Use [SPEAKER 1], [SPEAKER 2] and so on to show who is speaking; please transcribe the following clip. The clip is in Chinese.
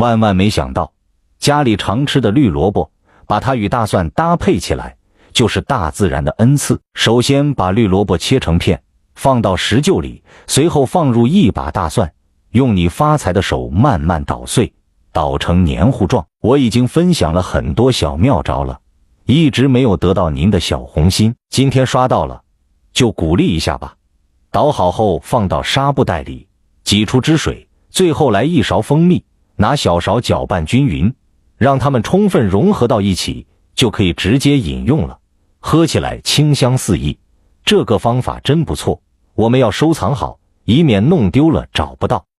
[SPEAKER 1] 万万没想到，家里常吃的绿萝卜，把它与大蒜搭配起来，就是大自然的恩赐。首先把绿萝卜切成片，放到石臼里，随后放入一把大蒜，用你发财的手慢慢捣碎，捣成黏糊状。我已经分享了很多小妙招了，一直没有得到您的小红心，今天刷到了，就鼓励一下吧。捣好后放到纱布袋里，挤出汁水，最后来一勺蜂蜜，拿小勺搅拌均匀，让它们充分融合到一起，就可以直接饮用了。喝起来清香四溢，这个方法真不错，我们要收藏好，以免弄丢了找不到。